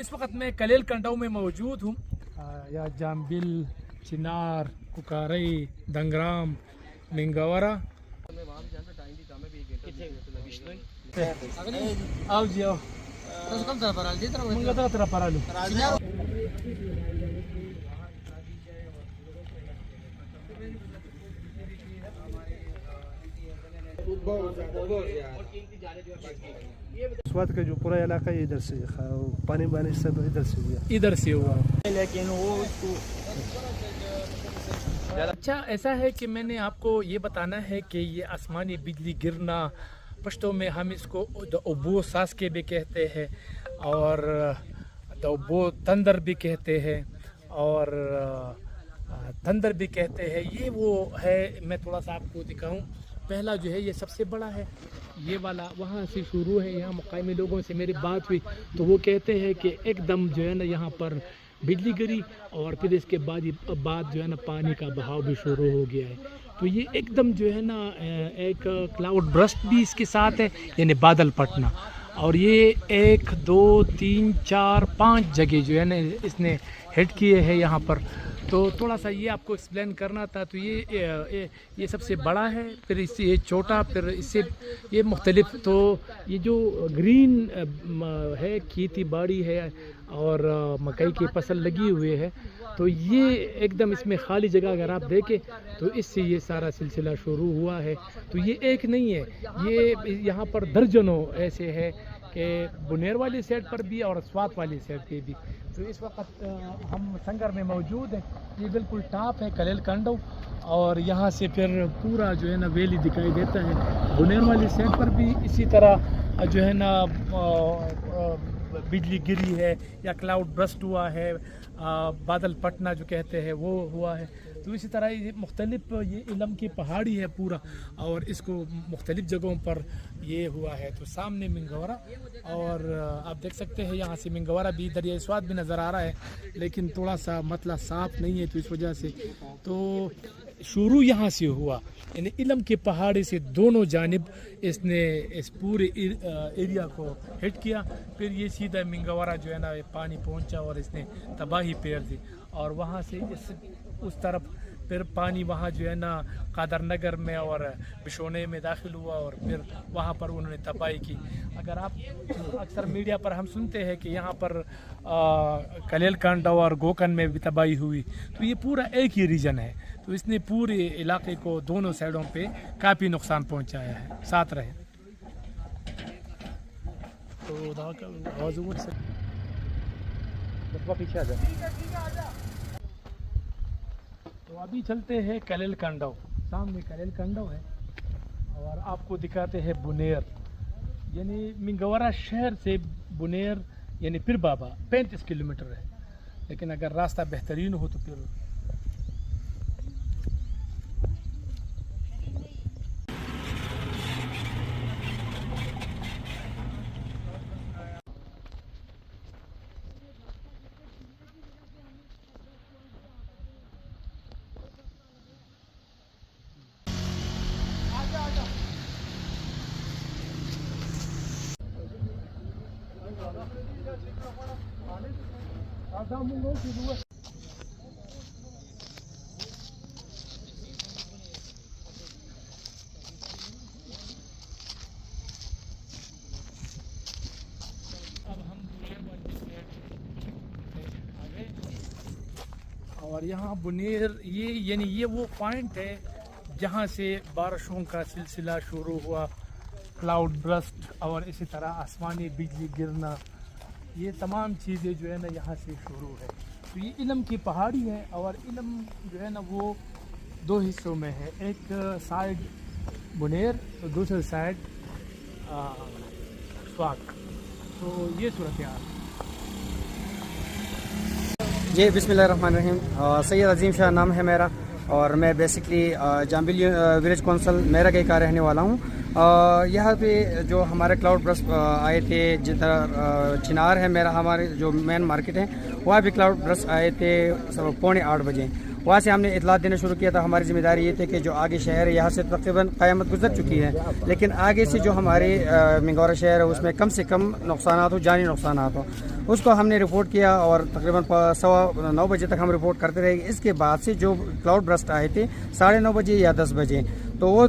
इस वक्त मैं कलेल कंडाऊ में मौजूद हूँ। या जाम्बिल, चिनार, कुकारई, दंगराम, मिंगवरा। आओ जी आओ। तरह परालू इस बात का जो पूरा इलाका इधर से पानी बारिश सब इधर से हुआ लेकिन वो अच्छा ऐसा है कि मैंने आपको ये बताना है कि ये आसमानी बिजली गिरना, पश्तो में हम इसको दबो सास के भी कहते हैं और दबो तंदर भी कहते हैं और तंदर भी कहते हैं। ये वो है, मैं थोड़ा सा आपको दिखाऊं। पहला जो है ये सबसे बड़ा है, ये वाला वहाँ से शुरू है। यहाँ मुकामी लोगों से मेरी बात हुई तो वो कहते हैं कि एकदम जो है ना यहाँ पर बिजली गिरी और फिर इसके बाद जो है ना पानी का बहाव भी शुरू हो गया है। तो ये एकदम जो है ना एक क्लाउड बर्स्ट भी इसके साथ है, यानी बादल फटना। और ये 1 2 3 4 5 जगह जो है ना इसने हिट किए हैं यहाँ पर। तो थोड़ा सा ये आपको एक्सप्लेन करना था। तो ये सबसे बड़ा है, फिर इससे ये छोटा, फिर इससे ये मुख्तलिफ। तो ये जो ग्रीन है, खेती बाड़ी है और मकई की फसल लगी हुई है, तो ये एकदम इसमें खाली जगह अगर आप देखें तो इससे ये सारा सिलसिला शुरू हुआ है। तो ये एक नहीं है, ये यहाँ पर दर्जनों ऐसे है कि बुनेर वाली साइड पर भी और स्वात वाली साइड पे भी। तो इस वक्त हम संगर में मौजूद हैं। ये बिल्कुल टॉप है कलेल कंडाऊ और यहाँ से फिर पूरा जो है ना वैली दिखाई देता है। बुनेर वाली साइड पर भी इसी तरह जो है ना बिजली गिरी है या क्लाउड बर्स्ट हुआ है, बादल फटना जो कहते हैं वो हुआ है। तो इसी तरह ये मुख्तलिफ, ये इलम की पहाड़ी है पूरा और इसको मुख्तलिफ जगहों पर ये हुआ है। तो सामने मिंगवरा और आप देख सकते हैं यहाँ से मिंगवरा भी, दरिया स्वाद भी नज़र आ रहा है, लेकिन थोड़ा सा मतला साफ नहीं है। तो इस वजह से तो शुरू यहाँ से हुआ, यानी इलम की पहाड़ी से दोनों जानिब इसने इस पूरे एरिया को हिट किया। फिर ये सीधा मिंगवरा जो है ना ये पानी पहुँचा और इसने तबाही पेर दी। और वहाँ से उस तरफ फिर पानी वहाँ जो है ना कादर नगर में और बिशोने में दाखिल हुआ और फिर वहाँ पर उन्होंने तबाही की। अगर आप अक्सर मीडिया पर हम सुनते हैं कि यहाँ पर कलेल कंडाऊ और गोकन में भी तबाही हुई, तो ये पूरा एक ही रीजन है। तो इसने पूरे इलाके को दोनों साइडों पे काफ़ी नुकसान पहुँचाया है। साथ रहे तो पीछे आ जाए। तो अभी चलते हैं कलेल कंडाऊ। सामने कलेल कंडाऊ है और आपको दिखाते हैं बुनेर, यानी मिंगवरा शहर से बुनेर यानी पीर बाबा 35 किलोमीटर है, लेकिन अगर रास्ता बेहतरीन हो तो फिर और यहाँ बुनेर ये यानी ये वो पॉइंट है जहाँ से बारिशों का सिलसिला शुरू हुआ, क्लाउड बर्स्ट और इसी तरह आसमानी बिजली गिरना, ये तमाम चीज़ें जो है ना यहाँ से शुरू है। तो ये इलम की पहाड़ी है और इलम जो है ना वो दो हिस्सों में है, एक साइड बुनेर तो दूसरी साइड स्वाक। तो ये सूरत हाल। जी बिस्मिल्लाहिर्रहमानिर्रहीम। सैयद अजीम शाह नाम है मेरा और मैं बेसिकली जाम्बिल विलेज कौंसल मेरठ का रहने वाला हूँ। यहाँ पे जो हमारे क्लाउड बर्स्ट आए थे, जिधर चिनार है मेरा, हमारे जो मेन मार्केट है वहाँ भी क्लाउड बर्स्ट आए थे 7:45 बजे। वहाँ से हमने इतला देना शुरू किया था। हमारी जिम्मेदारी ये थी कि जो आगे शहर है यहाँ से तकरीबन क़यामत गुजर चुकी है, लेकिन आगे से जो हमारे मिंगौरा शहर है उसमें कम से कम नुकसान हो, जानी नुकसान हो, उसको हमने रिपोर्ट किया और तकरीबन 9:15 बजे तक हम रिपोर्ट करते रहे। इसके बाद से जो क्लाउड बर्स्ट आए थे 9:30 बजे या 10 बजे, तो वो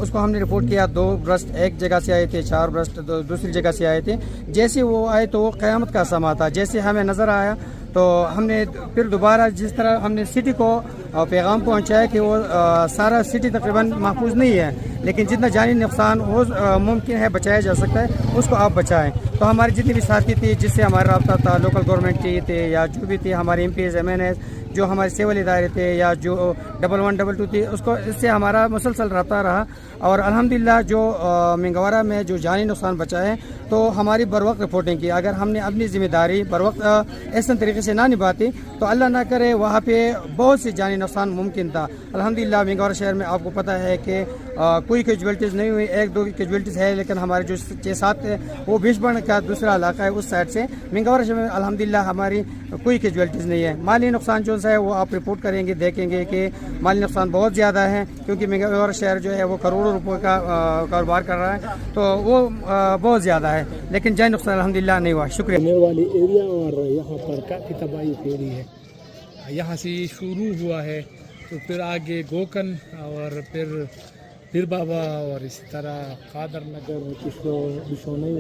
उसको हमने रिपोर्ट किया। 2 बर्स्ट एक जगह से आए थे, 4 बर्स्ट दूसरी जगह से आए थे। जैसे वो आए तो वो क़यामत का समा था। जैसे हमें नज़र आया तो हमने फिर दोबारा जिस तरह हमने सिटी को पैगाम पहुंचाया कि वो सारा सिटी तकरीबन महफूज नहीं है, लेकिन जितना जानी नुकसान हो मुमकिन है बचाया जा सकता है उसको आप बचाएं। तो हमारे जितने भी साथी थे जिससे हमारा रब्ता था, लोकल गवर्नमेंट के थे या जो भी थे, हमारे MPs MNs जो हमारे सिविल इदारे थे या जो 1122 थे, उसको इससे हमारा मुसलसल रब्ता रहा। और अल्हम्दुलिल्लाह जो मिंगवारा में जो जानी नुकसान बचा है तो हमारी बर वक्त रिपोर्टिंग की। अगर हमने अपनी ज़िम्मेदारी बर वक्त ऐसे तरीके से ना निभाती तो अल्लाह ना करे वहाँ पे बहुत से जानी नुकसान मुमकिन था। अल्हम्दुलिल्लाह मिंगवारा शहर में आपको पता है कि कोई कैजुअल्टीज़ नहीं हुई, 1-2 कैजुअल्टीज़ है, लेकिन हमारे जो 6-7 वो भीषण का दूसरा इलाका है उस साइड से मिंगवारा शहर में अल्हम्दुलिल्लाह हमारी कोई कैजुअल्टीज़ नहीं है। माली नुकसान जो है वो आप रिपोर्ट करेंगे, देखेंगे कि माली नुकसान बहुत ज़्यादा है, क्योंकि मिंगवारा शहर जो है वो करोड़ों रुपए का कारोबार कर रहा है, तो वो बहुत ज़्यादा है, लेकिन जानी नुकसान अल्हम्दुलिल्लाह नहीं हुआ। शुक्रिया। वाली एरिया और यहाँ पर काफ़ी तबाही फैली है। यहाँ से शुरू हुआ है तो फिर आगे गोकन और फिर पीर बाबा और इसी तरह कादर नगर, बिशोनई,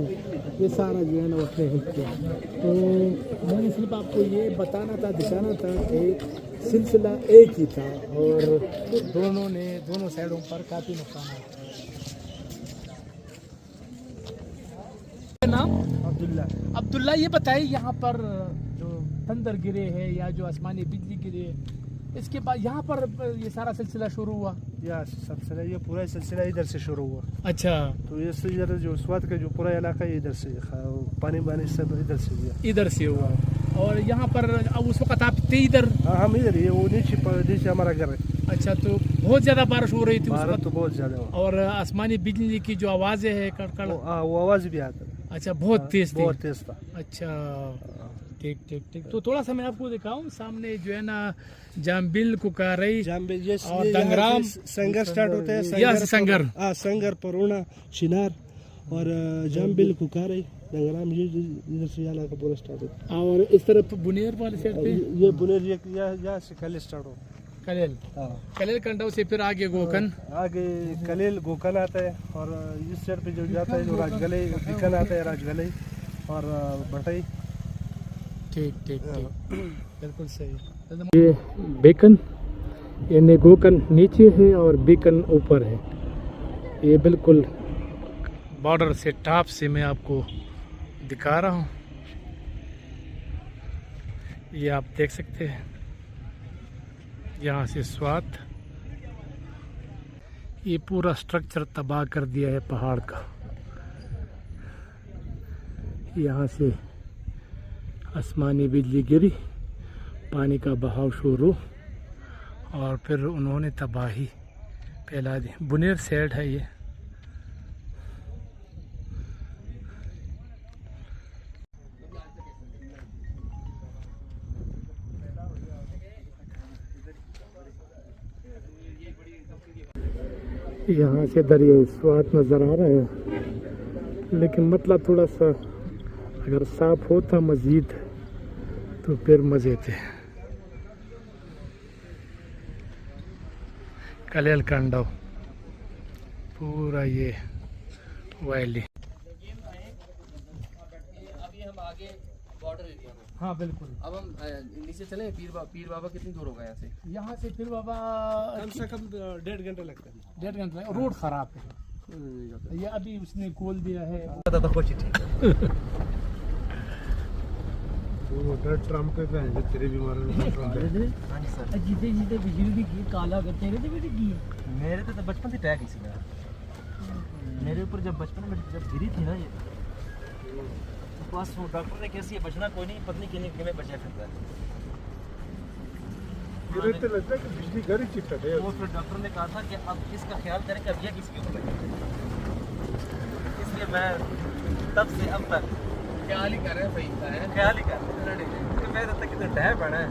ये सारा जो है ना उसने हेल्प किया। तो मैंने सिर्फ आपको ये बताना था, दिखाना था कि सिलसिला एक ही था और दोनों साइडों पर काफ़ी नुकसान है। नाम अब्दुल्ला, ये बताइए यहाँ पर जो थंडर गिरे है या जो आसमानी बिजली गिरे, इसके बाद यहाँ पर ये सारा सिलसिला शुरू हुआ? सिलसिला ये पूरा सिलसिला इधर से शुरू हुआ। अच्छा, तो ये इधर जो स्वात का जो पूरा इलाका है इधर से पानी सब इधर से हुआ। और यहाँ पर अब उस वक्त आप थे इधर? हाँ, हम इधर ही, वो नीचे हमारा घर है। अच्छा, तो बहुत ज्यादा बारिश हो रही थी उस वक्त? तो बहुत ज्यादा। और आसमानी बिजली की जो आवाजें है कड़कड़, वो आवाज भी आता है। अच्छा, बहुत तेज था। अच्छा, ठीक। तो थोड़ा सा मैं आपको दिखाऊं, सामने जो है ना जाम्बिल, कुकारई और दंगराम संगर स्टार्ट होता है। संगर परोना, चिनार और जाम्बिल, कुकारई, दंगराम, ये इधर से यहाँ का पूरा स्टार्ट होता है। और इस तरफ बुनेर वाले साइड पे ये बुनेर यहाँ से कलेल स्टार्ट होता है। कलेल कंडा से फिर आगे गोकन, आगे कलेल गोकन आता है, और इस साइड पे जो जाता है जो राजगले बिकन आता है, राजगले और भटई। ठीक बिल्कुल सही। ये बेकन यानी गोकन नीचे है और बेकन ऊपर है। ये बिल्कुल बॉर्डर से टॉप से मैं आपको दिखा रहा हूँ, ये आप देख सकते हैं। यहाँ से स्वात, ये पूरा स्ट्रक्चर तबाह कर दिया है पहाड़ का। यहाँ से आसमानी बिजली गिरी, पानी का बहाव शुरू और फिर उन्होंने तबाही फैला दी। बुनेर साइड है ये। यहाँ से दरिया स्वात नज़र आ रहा है, लेकिन मतलब थोड़ा सा अगर साफ होता मज़ीद तो फिर मज़े थे। कलेल कंडो पूरा ये वैली। अभी हम आगे बॉर्डर एरिया में। हाँ बिल्कुल। अब हम नीचे चले। पीर बाबा कितनी दूर होगा यहाँ से? यहाँ से पीर बाबा कम से कम 1.5 घंटा लगता है। 1.5 घंटा। रोड खराब है, ये अभी उसने खोल दिया है। ट्रम्प पे तेरे भी मारे जिते बिजली की काला कर तेरे तो भी की मेरे तो बचपन से अटैक इसी में मेरे ऊपर जब बचपन में जब गिरी थी ना ये पास डॉक्टर ने कैसी है बचना कोई नहीं पत्नी के लिए बचा सकता है। मुझे तो लगता है कि बिजली घर ही चिपटा है। वो फिर डॉक्टर ने कहा था कि अब इसका ख्याल करें कि अब यह किसके ऊपर लगे, इसलिए मैं तब से अब तक ख्याल ही कर रहे हैं। सही है, ख्याल ही कर रहे हैं। मैं तब तक कितना टाइम पड़ा है।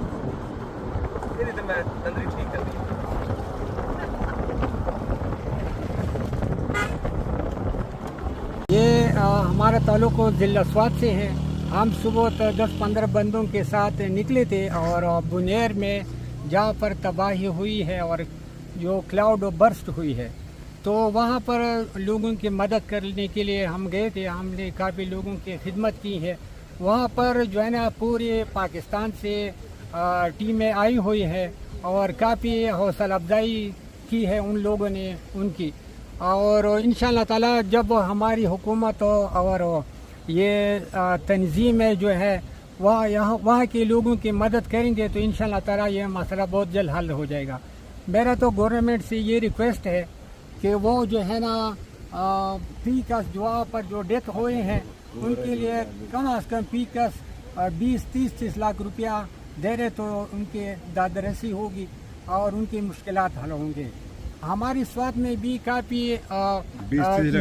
ये तो मैं तंदूरी ठीक कर दी। ये हमारा ताल्लुक जिला स्वात से है। हम सुबह 10-15 बंदों के साथ निकले थे और बुनेर में जहाँ पर तबाही हुई है और जो क्लाउड बर्स्ट हुई है, तो वहाँ पर लोगों की मदद करने के लिए हम गए थे। हमने काफ़ी लोगों की खिदमत की है। वहाँ पर जो है ना पूरे पाकिस्तान से टीमें आई हुई है और काफ़ी हौसला अफजाई की है उन लोगों ने उनकी। और इंशाअल्लाह ताला जब हमारी हुकूमत और ये तंजीम जो है वहाँ के लोगों की मदद करेंगे तो इंशाअल्लाह ताला ये मसला बहुत जल्द हल हो जाएगा। मेरा तो गवर्नमेंट से ये रिक्वेस्ट है कि वो जो है ना पीकस जो पर जो डेथ हुए हैं उनके लिए कम अज़ कम पीकस 20-30 लाख रुपया दे रहे तो उनके दादरसी होगी और उनकी मुश्किलात हल होंगे। हमारी स्वात में भी काफ़ी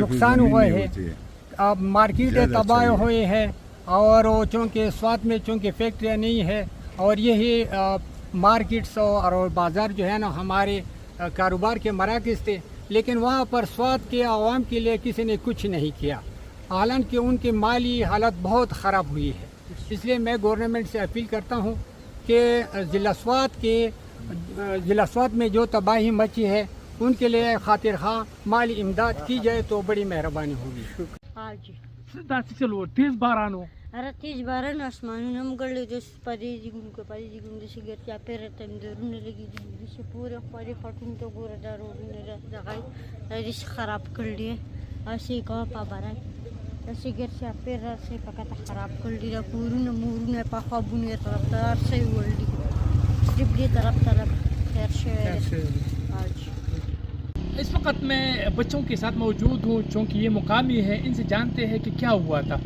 नुकसान हुए है। अब मार्केटें तबाह हुए हैं और चूँकि स्वात में चूँकि फैक्ट्रियाँ नहीं है और यही मार्केट्स और बाज़ार जो है ना हमारे कारोबार के मराकज़ थे, लेकिन वहाँ पर स्वात के आवाम के लिए किसी ने कुछ नहीं किया। हालांकि उनकी माली हालत बहुत ख़राब हुई है। इसलिए मैं गवर्नमेंट से अपील करता हूँ कि ज़िला स्वात में जो तबाही मची है उनके लिए खातिर हाँ माली इमदाद की जाए तो बड़ी मेहरबानी होगी। हाँ जी। चलो तेज बारान हो अरे तेज बारान आसमानों में गले जो परी जिगुन जैसे घर क्या पे रहते हैं दरूने लगी जैसे पूरे परी फटून तो पूरा दारू ने लगाई रिश खराब कर लिए ऐसे कहाँ पा बारा ऐसे घर से पे से पका खराब कर लिया पूरी न मूरू ने पाखा बुने तरफ तार से वर्ल्ड सिर्फ ये तरफ खैर से आज इस वक्त मैं बच्चों के साथ मौजूद हूँ चूँकि ये मुकामी है, इनसे जानते हैं कि क्या हुआ था।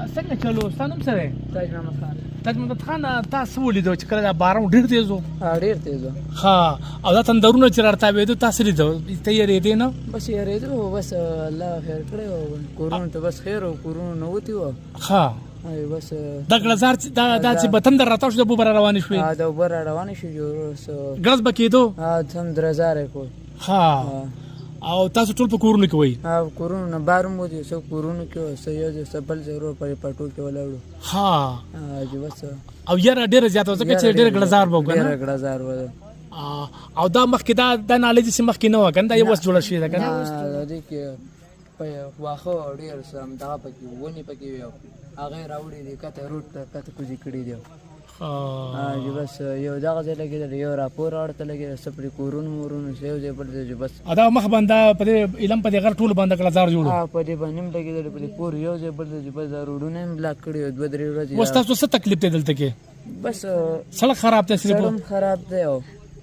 संग चलो सनम सर है ताज खान तासुली दो चक्कर बारह ढेर तेज हो हाँ और तंदरू न चरता वे तो तासरी दो तैयारी थे ना बस यार ये तो बस अल्लाह खैर करे हो कोरोना तो बस खैर हो कोरोना न होती हो हाँ बस दगलजार दाची बतंदर रहता उसको बुबरा रवानी शुई हाँ तो बरा रवानी शुई जो गलत बकी दो हाँ हम 1000 है कोई हाँ और तासु टोल पर कोरोना के वही हाँ कोरोना बारू मोदी सब कोरोना क्यों सही सबल जरूर पर पटोल के वाला हाँ जो बस अब यार डेढ़ ज्यादा हो सके डेढ़ गलजार बोगा ना 1000 वाला और दा मखकिदा दा नालेज से मखकिना हो कंदा ये बस जोड़ा शुई था ना देखिए वाखो डेढ़ सम दा पकी वो नहीं पकी आगे राउडी दी कते रूट कते कुछ कड़ी दियो हाँ जो बस यो जगह लगे यो रापोर और लगे सपरी कोरोना सेव जे पड़ते जो बस अदा मख बंदा पदे इलम पदे घर टूल बंदा कलाजार जोड़ो हाँ पदे बनिम लगे पदे पूर यो जे पड़ते जो बस रोडने ब्लॉक कड़ी बदरी रोज वस्ता तो सब तकलीफ दे दलते के बस सड़क खराब थे सिर्फ सड़क खराब थे ओ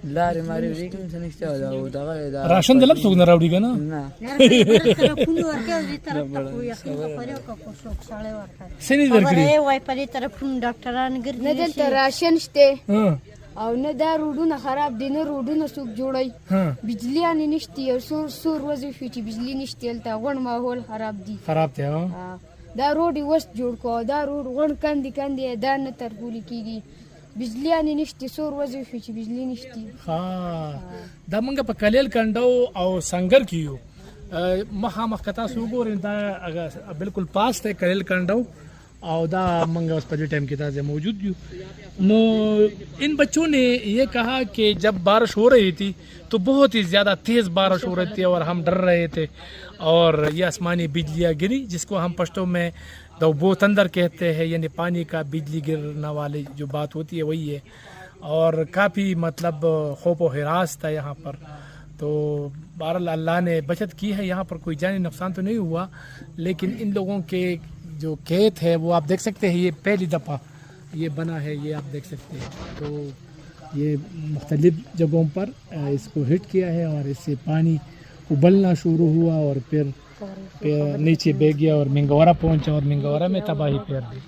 लारे मारी वीकन से निकल जाओ दगा राशन दिलम सुग ना राउडी का ना ना सेनी दरकड़ी वाई परी तरफ डॉक्टरान गिर नदल राशन स्टे हां او نه دا روډونه خراب دي نه روډونه څوک جوړي بجلی ان نشتی او سور وظیفه چې بجلی نشتی الته غون ماحول خراب دي خراب ته ها دا روډي وست جوړ کو دا روډ غون کاندي دا نه ترګول کیږي بجلی ان نشتی سور وظیفه چې بجلی نشتی ها دا منګه په کلیل کندو او سنگر کیو مخ کتا سو ګور دا بالکل پاس ته کلیل کندو और दा मंगा उस पर टाइम की ताज़े मौजूद भी नो इन बच्चों ने ये कहा कि जब बारिश हो रही थी तो बहुत ही ज़्यादा तेज़ बारिश हो रही थी और हम डर रहे थे और ये आसमानी बिजलियाँ गिरी जिसको हम पश्तो में दो तंदर कहते हैं, यानी पानी का बिजली गिरना वाली जो बात होती है वही है। और काफ़ी मतलब खौफ व हिरास था यहाँ पर। तो बहरहाल अल्लाह ने बचत की है, यहाँ पर कोई जानी नुकसान तो नहीं हुआ, लेकिन इन लोगों के जो खेत है वो आप देख सकते हैं, ये पहली दफ़ा ये बना है, ये आप देख सकते हैं। तो ये मुख्तलिफ जगहों पर इसको हिट किया है और इससे पानी उबलना शुरू हुआ और फिर नीचे बह गया और मिंगौरा पहुंचा और मिंगौरा में तबाही फैल गई।